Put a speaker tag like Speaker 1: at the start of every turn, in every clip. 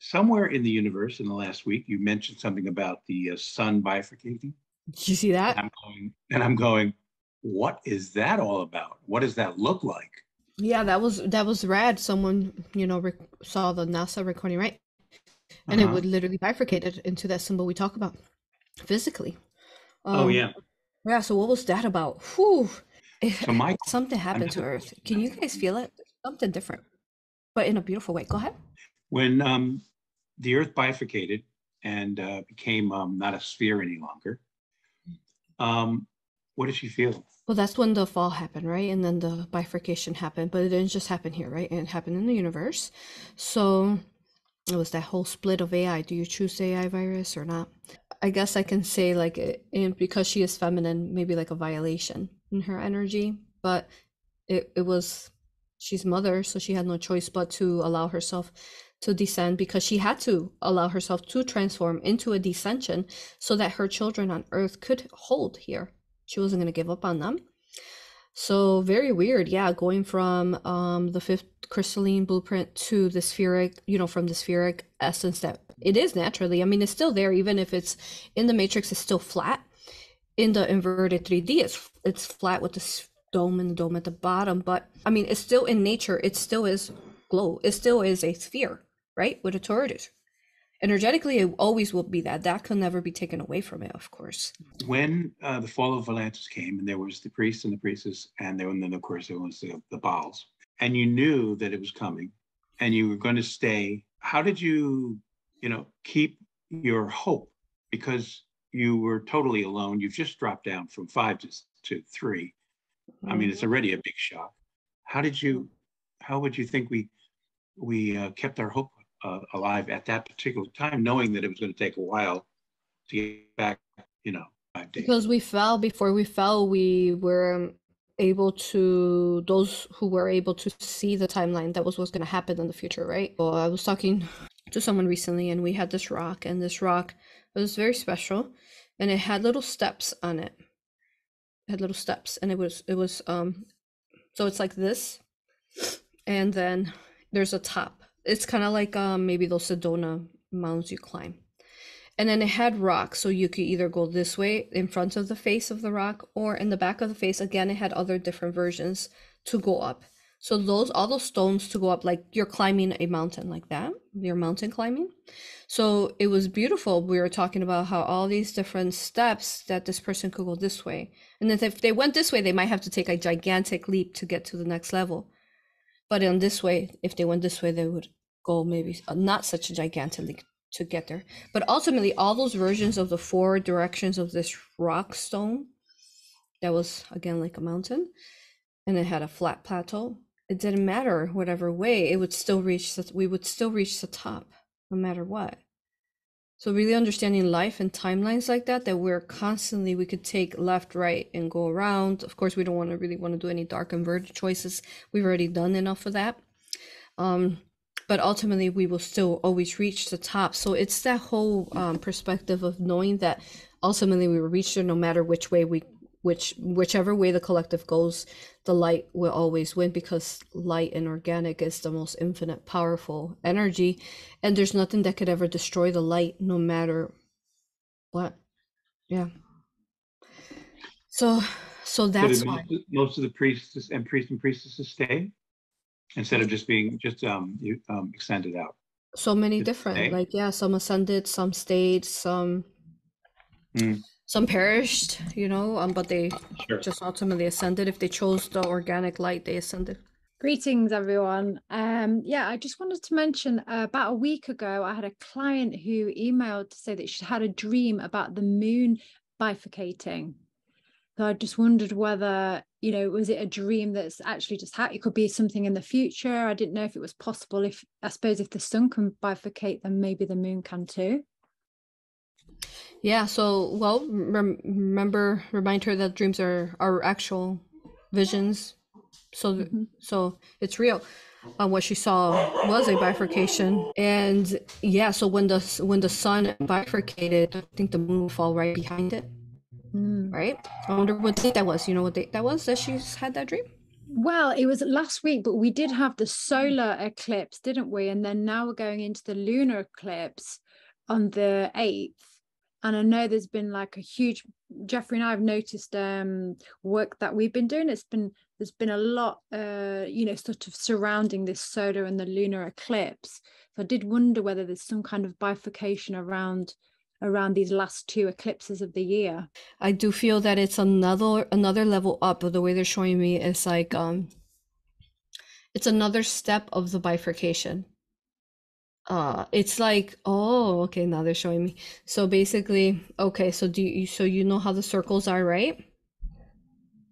Speaker 1: somewhere in the universe in the last week, you mentioned something about the sun bifurcating.
Speaker 2: Did you see that?
Speaker 1: And I'm going, what is that all about? What does that look like?
Speaker 2: Yeah, that was rad. Someone, saw the NASA recording, right? And it would literally bifurcate it into that symbol we talk about physically.
Speaker 1: Oh, yeah.
Speaker 2: Yeah, so what was that about? Whew.
Speaker 1: So
Speaker 2: Something happened to Earth. Can you guys feel it? Something different, but in a beautiful way. Go ahead.
Speaker 1: When the Earth bifurcated and became not a sphere any longer, what did she feel?
Speaker 2: Well, that's when the fall happened, right? And then the bifurcation happened, but it didn't just happen here, right? It happened in the universe. So it was that whole split of AI. Do you choose AI virus or not? I guess I can say because she is feminine, maybe like a violation in her energy, but it was, she's mother, so she had no choice but to allow herself to descend, because she had to allow herself to transform into a descension so that her children on Earth could hold here. She wasn't going to give up on them. So very weird, yeah, going from the fifth crystalline blueprint to the spheric, from the spheric essence that it is naturally. I mean, it's still there, even if it's in the matrix, it's still flat. In the inverted 3D, it's flat with the dome and the dome at the bottom. But I mean, it's still in nature. It still is glow. It still is a sphere, right? With a torus. Energetically, it always will be that. That can never be taken away from it, of course.
Speaker 1: When the fall of Atlantis came, and there was the priests and the priestess, and then, of course, there was the Baals, and you knew that it was coming, and you were going to stay. How did you, keep your hope? Because you were totally alone. You've just dropped down from 5 to 3. I mean, it's already a big shock. How would you think we kept our hope alive at that particular time, knowing that it was going to take a while to get back, 5 days?
Speaker 2: Because we fell. Before we fell, we were able to, those who were able to see the timeline, that was what's going to happen in the future, right? Well, I was talking to someone recently, and we had this rock, and this rock was very special, and it had little steps on it. It had little steps, and it was so it's like this, and then there's a top. It's kind of like maybe those Sedona mounds you climb. And then it had rocks, so you could either go this way in front of the face of the rock, or in the back of the face. Again, it had other different versions to go up. So all those stones to go up, like you're climbing a mountain like that. You're mountain climbing. So it was beautiful. We were talking about how all these different steps that this person could go this way. And then if they went this way, they might have to take a gigantic leap to get to the next level. But in this way, if they went this way, they would go maybe not such a gigantic leap to get there. But ultimately, all those versions of the 4 directions of this rock stone, that was again like a mountain, and it had a flat plateau. It didn't matter whatever way, we would still reach the top no matter what. So really understanding life and timelines like that we're constantly, we could take left, right, and go around. Of course, we don't really want to do any dark inverted choices. We've already done enough of that. But ultimately, we will still always reach the top. So it's that whole perspective of knowing that ultimately we will reach there no matter which way whichever way the collective goes, the light will always win, because light and organic is the most infinite powerful energy, and there's nothing that could ever destroy the light, no matter what. Yeah. So that's why
Speaker 1: most of the priests and priestesses stay, instead of just being extended out.
Speaker 2: So many different, some ascended, some stayed, some perished, but they just ultimately ascended. If they chose the organic light, they ascended.
Speaker 3: Greetings, everyone. I just wanted to mention about a week ago, I had a client who emailed to say that she had a dream about the moon bifurcating. So I just wondered whether, was it a dream that's actually just happened? It could be something in the future. I didn't know if it was possible. If the sun can bifurcate, then maybe the moon can too.
Speaker 2: Yeah, so, remind her that dreams are actual visions. So it's real. What she saw was a bifurcation. And yeah, so when the sun bifurcated, I think the moon will fall right behind it. Right? I wonder what date that was. You know what date that was that she's had that dream?
Speaker 3: Well, it was last week, but we did have the solar eclipse, didn't we? And then now we're going into the lunar eclipse on the 8th. And I know there's been like a huge, Jeffrey and I have noticed work that we've been doing. There's been a lot sort of surrounding this solar and the lunar eclipse. So I did wonder whether there's some kind of bifurcation around these last two eclipses of the year.
Speaker 2: I do feel that it's another level up. Of the way they're showing me is like it's another step of the bifurcation. It's like, oh, okay, now they're showing me. So basically, okay, so you know how the circles are, right?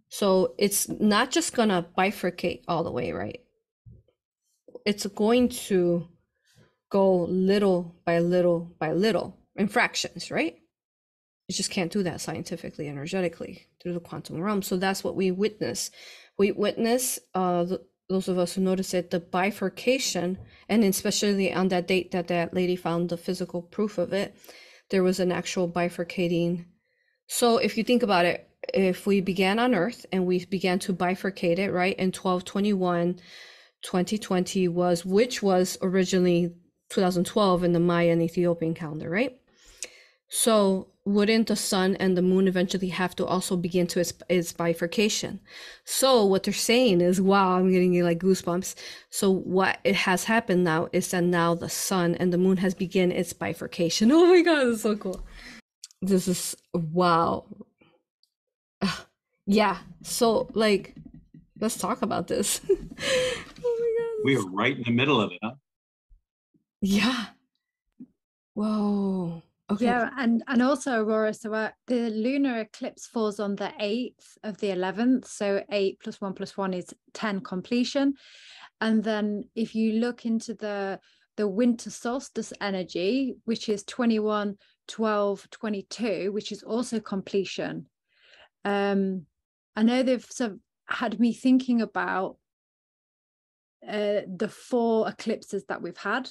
Speaker 2: So it's not just gonna bifurcate all the way, right? It's going to go little by little by little in fractions, right? It just can't do that scientifically, energetically through the quantum realm. So that's what we witness. We witness, those of us who notice it, the bifurcation, and especially on that date that lady found the physical proof of it, there was an actual bifurcating. So if you think about it, if we began on Earth and we began to bifurcate it, right, in 12/21, 2020 which was originally 2012 in the Maya and Ethiopian calendar, right? So wouldn't the sun and the moon eventually have to also begin to its bifurcation? So what they're saying is, wow, I'm getting like goosebumps. So what it has happened now is that now the sun and the moon has begun its bifurcation. Oh my God, it's so cool. This is, wow. Yeah, so like, let's talk about this. Oh my God.
Speaker 1: We are right in the middle of it, huh?
Speaker 2: Yeah. Whoa. Okay.
Speaker 3: Yeah, and also Aurora, so the lunar eclipse falls on the 8th of the 11th, so 8 + 1 + 1 is 10 completion. And then if you look into the winter solstice energy, which is 21, 12, 22, which is also completion. I know they've sort of had me thinking about the 4 eclipses that we've had,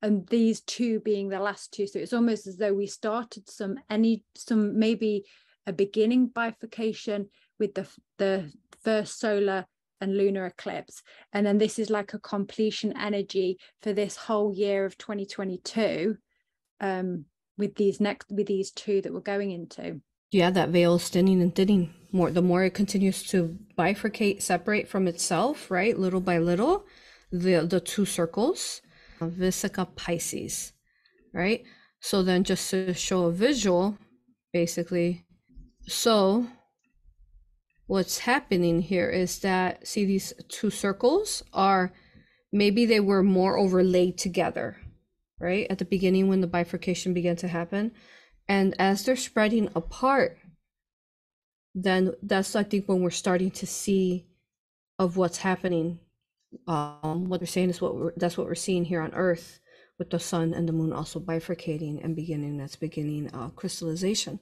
Speaker 3: and these 2 being the last 2. So it's almost as though we started some maybe a beginning bifurcation with the first solar and lunar eclipse, and then this is like a completion energy for this whole year of 2022 with these 2 that we're going into.
Speaker 2: Yeah, that veil is thinning and thinning more. The more it continues to bifurcate, separate from itself, right, little by little, the 2 circles. Vesica Pisces, right? So then just to show a visual, basically, so what's happening here is that, see, these 2 circles are, maybe they were more overlaid together, right, at the beginning when the bifurcation began to happen, and as they're spreading apart, then that's, I think, when we're starting to see of what's happening. What they're saying is that's what we're seeing here on Earth, with the sun and the moon also bifurcating and beginning crystallization,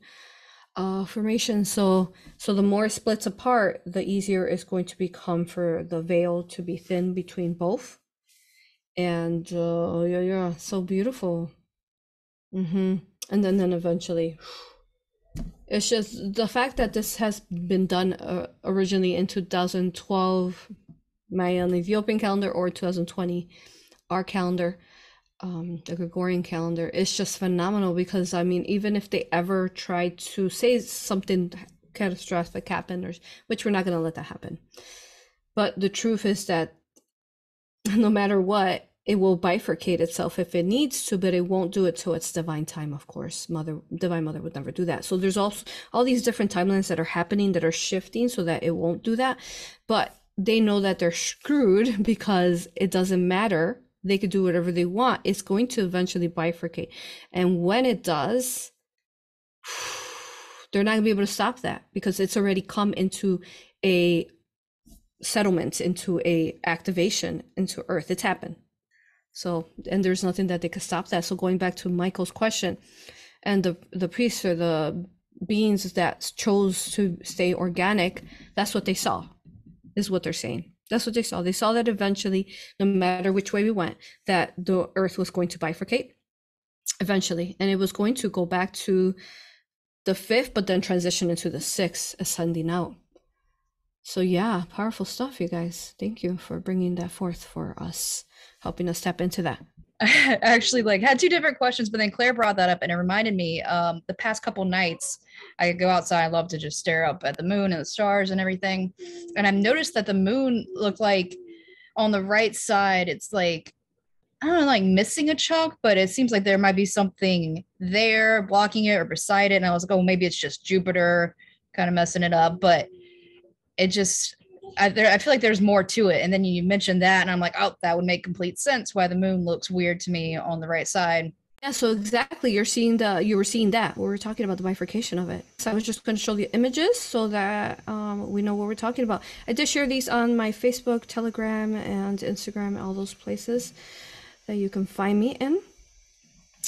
Speaker 2: formation. So the more it splits apart, the easier it's going to become for the veil to be thin between both. And yeah, so beautiful. And then eventually, it's just the fact that this has been done originally in 2012 Maya and Ethiopian calendar, or 2020 our calendar, the Gregorian calendar, is just phenomenal. Because I mean, even if they ever tried to say something catastrophic happened, or which we're not going to let that happen, but the truth is that no matter what, it will bifurcate itself if it needs to, but it won't do it till its divine time, of course. Divine Mother would never do that. So there's also all these different timelines that are happening, that are shifting so that it won't do that. But they know that they're screwed, because it doesn't matter. They could do whatever they want. It's going to eventually bifurcate. And when it does, they're not gonna be able to stop that, because it's already come into a settlement, into a activation into Earth. It's happened. So, and there's nothing that they could stop that. So going back to Michael's question, and the priests, or the beings that chose to stay organic, that's what they saw, is what they're saying. That's what they saw. They saw that eventually, no matter which way we went, that the Earth was going to bifurcate eventually, and it was going to go back to the 5th, but then transition into the 6th, ascending out. So yeah, powerful stuff, you guys. Thank you for bringing that forth for us, helping us tap into that.
Speaker 4: I actually like had two different questions, but then Claire brought that up and it reminded me the past couple nights I go outside. I love to just stare up at the moon and the stars and everything. And I've noticed that the moon looked like on the right side, it's like, I don't know, like missing a chunk, but it seems like there might be something there blocking it or beside it. And I was like, oh, maybe it's just Jupiter kind of messing it up. But it just, I feel like there's more to it. And then you mentioned that, and I'm like, oh, that would make complete sense why the moon looks weird to me on the right side.
Speaker 2: Yeah, so exactly, you were seeing that. We were talking about the bifurcation of it. So I was just going to show the images so that we know what we're talking about. I did share these on my Facebook, Telegram, and Instagram, all those places that you can find me in.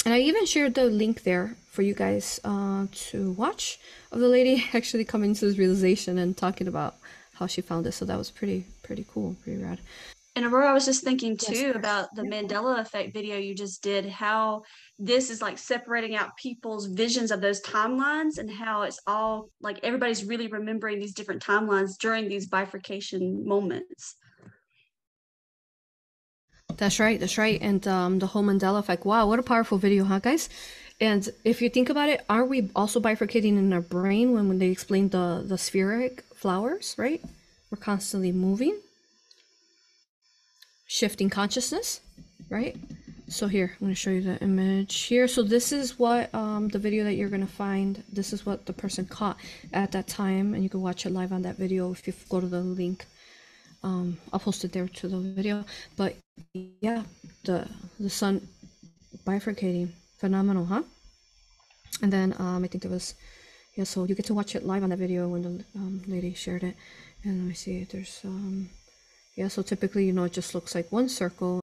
Speaker 2: And I even shared the link there for you guys to watch of the lady actually coming to this realization and talking about how she found this. So that was pretty cool, pretty rad.
Speaker 5: And Aurora, I was just thinking too about the Mandela effect video you just did, how this is like separating out people's visions of those timelines and how it's all like everybody's really remembering these different timelines during these bifurcation moments.
Speaker 2: That's right. And the whole Mandela effect. Wow, what a powerful video, huh, guys? And if you think about it, aren't we also bifurcating in our brain when they explain the spheric flowers, right? We're constantly moving. Shifting consciousness, right? So here, I'm going to show you the image here. So this is what the video that you're going to find. This is what the person caught at that time, and you can watch it live on that video if you go to the link. I'll post it there to the video. But yeah, the sun bifurcating, phenomenal, huh? And then I think there was, yeah. So you get to watch it live on that video when the lady shared it. And let me see, there's yeah, so typically, you know, it just looks like one circle,